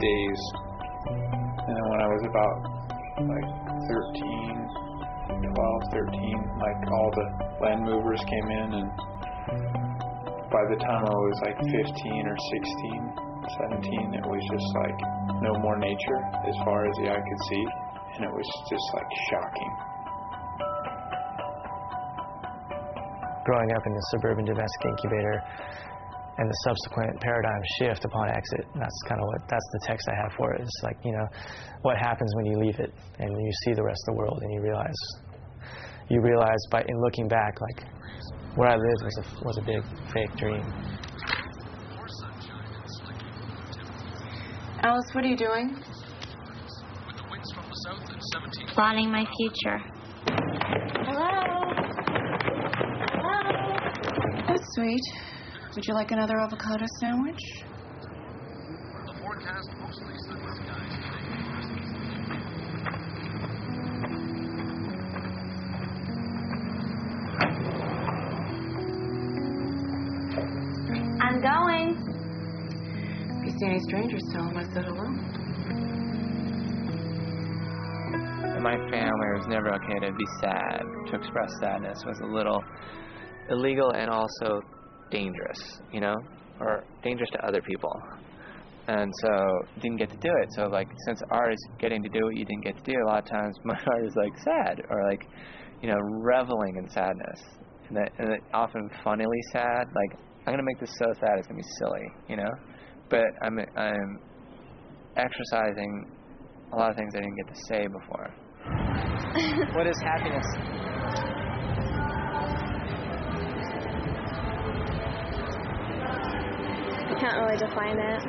days. And then when I was about like 13, like all the land movers came in, and by the time I was like 15 or 16, 17, it was just like no more nature as far as the eye could see, and it was just like shocking. Growing up in the suburban domestic incubator and the subsequent paradigm shift upon exit, that's that's the text I have for it. It's like, you know, what happens when you leave it and you see the rest of the world, and you realize in looking back, like, where I lived was a big fake dream. Alice, what are you doing? Plotting my future. Hello? That's sweet. Would you like another avocado sandwich? The forecast mostly sunny skies. I'm going. If you see any strangers, tell them I said hello. In my family, it was never okay to be sad. To express sadness was a little illegal and also dangerous, you know, or dangerous to other people. And so didn't get to do it. So like, since art is getting to do what you didn't get to do, a lot of times my art is like sad, or like, you know, reveling in sadness, and it often funnily sad. Like, I'm gonna make this so sad it's gonna be silly, you know. But I'm exercising a lot of things I didn't get to say before. What is happiness? I can't really define it.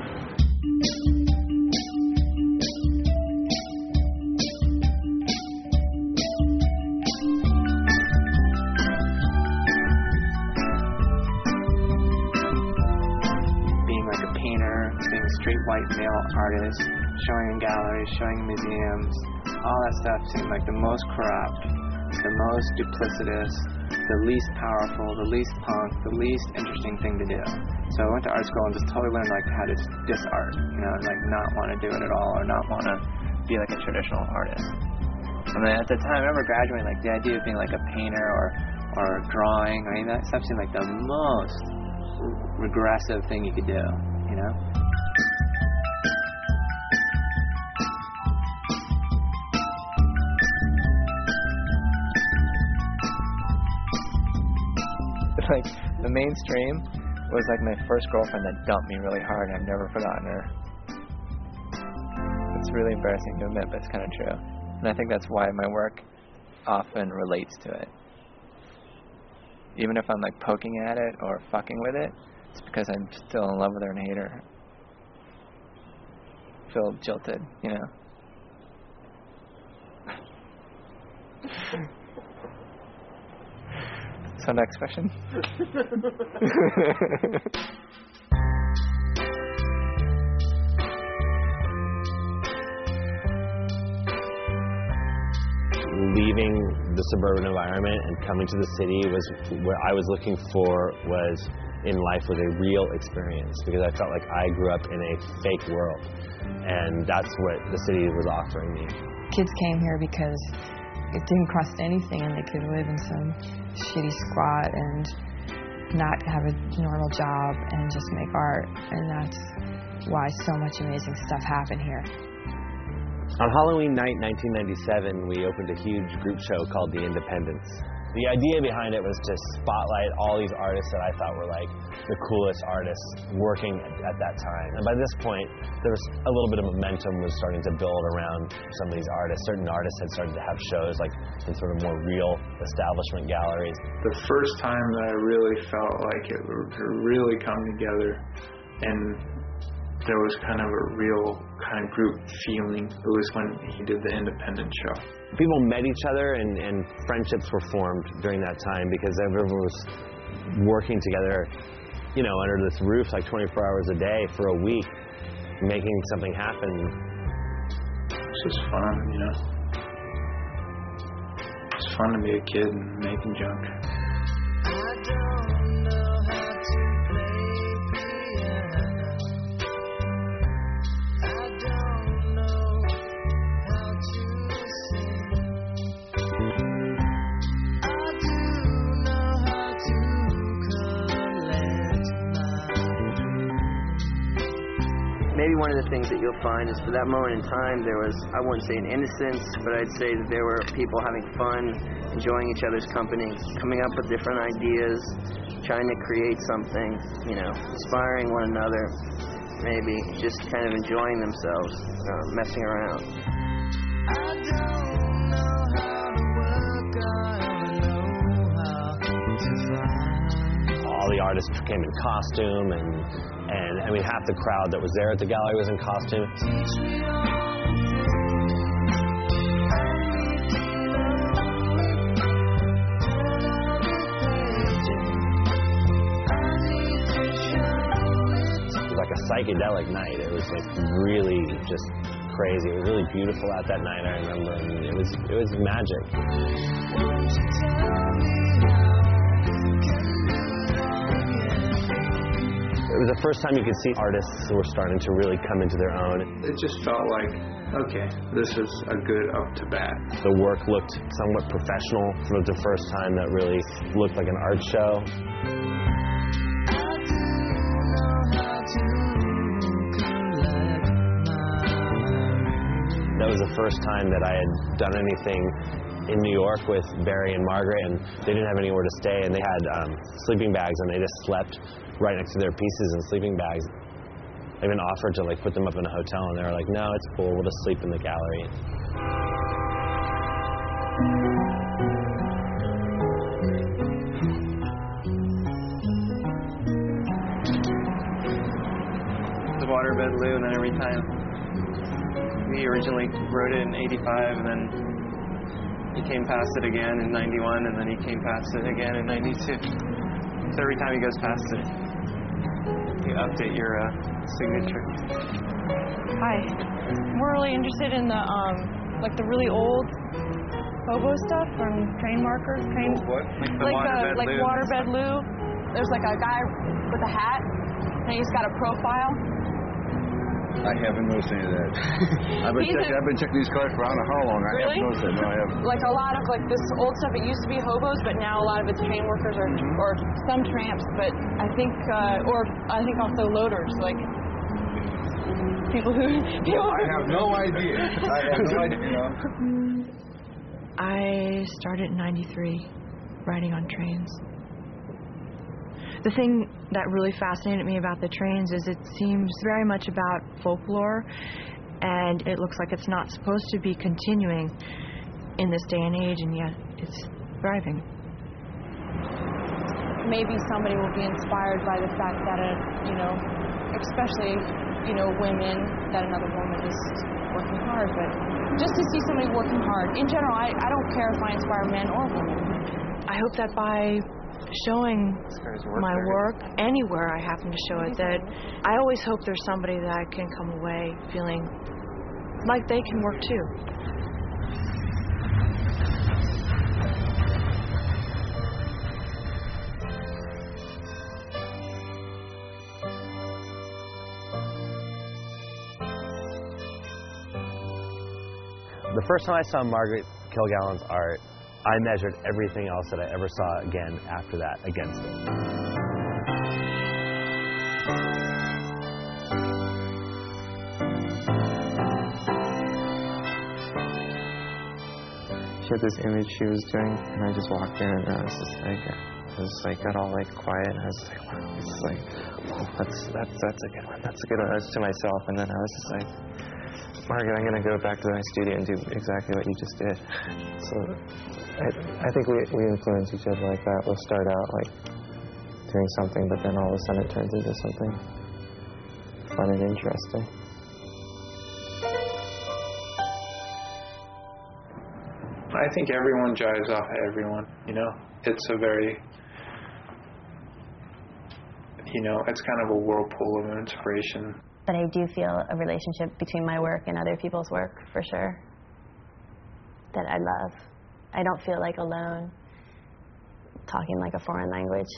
Being like a painter, being a straight white male artist, showing in galleries, showing in museums, all that stuff seemed like the most corrupt, the most duplicitous, the least powerful, the least punk, the least interesting thing to do. So I went to art school and just totally learned like how to diss art, you know, and like not want to do it at all, or not want to Be like a traditional artist. I mean, at the time, I remember graduating, like the idea of being like a painter or drawing. I mean, that stuff seemed like the most regressive thing you could do, you know. Like, the mainstream was like my first girlfriend that dumped me really hard, and I've never forgotten her. It's really embarrassing to admit, but it's kind of true. And I think that's why my work often relates to it. Even if I'm like poking at it or fucking with it, it's because I'm still in love with her and hate her. Feel jilted, you know. So next question. Leaving the suburban environment and coming to the city was where I was looking for in life was a real experience, because I felt like I grew up in a fake world, and that's what the city was offering me. Kids came here because it didn't cost anything, and they could live in some shitty squat and not have a normal job and just make art, and that's why so much amazing stuff happened here. On Halloween night 1997, we opened a huge group show called The Independents. The idea behind it was to spotlight all these artists that I thought were like the coolest artists working at that time. And by this point, there was a little bit of momentum was starting to build around some of these artists. Certain artists had started to have shows like in sort of more real establishment galleries. The first time that I really felt like it would really come together, and there was kind of a real kind of group feeling, it was when he did the Independent show. People met each other, and friendships were formed during that time because everyone was working together, you know, under this roof like 24 hours a day for a week, making something happen. It's just fun, you know. It's fun to be a kid and making junk. maybe one of the things that you'll find is for that moment in time there was, I wouldn't say an innocence, but I'd say that there were people having fun, enjoying each other's company, coming up with different ideas, trying to create something, you know, inspiring one another, maybe just kind of enjoying themselves, messing around. All the artists came in costume, and I mean, half the crowd that was there at the gallery was in costume. It was like a psychedelic night. It was like really just crazy. It was really beautiful out that night, I remember, and it was magic. It was the first time you could see artists who were starting to really come into their own. It just felt like, okay, this is a good up to bat. The work looked somewhat professional for the first time. That really looked like an art show. That was the first time that I had done anything in New York with Barry and Margaret, and they didn't have anywhere to stay, and they had sleeping bags, and they just slept right next to their pieces in sleeping bags. I even offered to like put them up in a hotel, and they were like, no, it's cool, we'll just sleep in the gallery. The waterbed Lou, and then every time we originally wrote it in '85, and then he came past it again in '91, and then he came past it again in '92. So every time he goes past it, you update your signature. Hi. We're really interested in the like the really old hobo stuff from Train Markers. What? Like the Waterbed Lou. There's like a guy with a hat, and he's got a profile. I haven't noticed any of that. I've been checking these cars for I don't know how long. I haven't noticed that. No, I haven't. Like a lot of like this old stuff. It used to be hobos, but now a lot of it's train workers or some tramps. But I think also loaders, like people who. I have no idea. I have no idea. You know. I started in '93, riding on trains. The thing that really fascinated me about the trains is it seems very much about folklore, and it looks like it's not supposed to be continuing in this day and age, and yet it's thriving. Maybe somebody will be inspired by the fact that, especially, women, that another woman is working hard, but just to see somebody working hard. In general, I don't care if I inspire men or women. I hope that by showing my work anywhere I happen to show it, that I always hope there's somebody that can come away feeling like they can work too. The first time I saw Margaret Kilgallen's art, I measured everything else that I ever saw again after that against it. She had this image she was doing, and I just walked in, and I was got all like quiet, and I was like, wow, it's like, oh, that's a good one. That's a good one. I was to myself, and then I was just like, Margaret, I'm gonna go back to my studio and do exactly what you just did. So I think we influence each other like that. We'll start out like doing something, but then all of a sudden it turns into something fun and interesting. I think everyone jives off of everyone, It's a very, it's kind of a whirlpool of inspiration. But I do feel a relationship between my work and other people's work, for sure, that I love. I don't feel like alone, talking like a foreign language.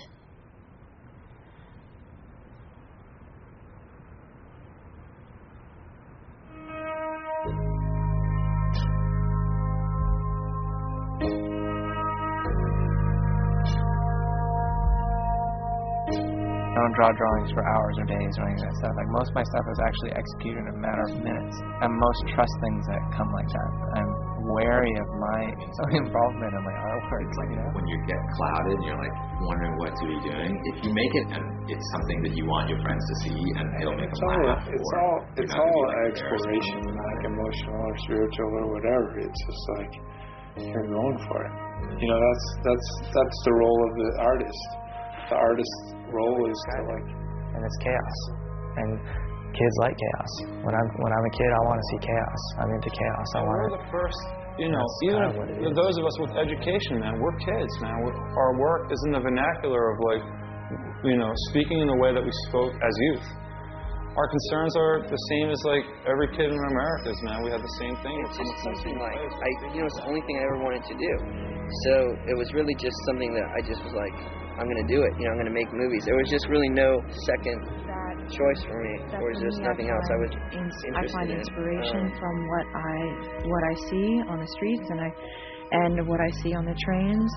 don't draw drawings for hours or days or anything like that stuff. Like most of my stuff is actually executed in a matter of minutes. And most trust things that come like that. I'm wary of my involvement in my artwork. Like when you get clouded, you're like wondering what to be doing. If you make it and it's something that you want your friends to see and it'll make them laugh. It's all exploration, like emotional or spiritual or whatever. It's just like you're going for it. You know, that's the role of the artist. The artist's role is to like, and it's chaos. And kids like chaos. When I'm a kid, I want to see chaos. I'm into chaos. We're the first, you know, even those of us with education, man, we're kids, man. Our work is in the vernacular of like, you know, speaking in the way that we spoke as youth. Our concerns are the same as like every kid in America's, man. We have the same thing. It's just something like, you know, it's the only thing I ever wanted to do. So it was really just something that I just was like, I'm going to do it. You know, I'm going to make movies. There was just really no second choice for me. There was just nothing else. I was interested I find inspiration from what I see on the streets and what I see on the trains.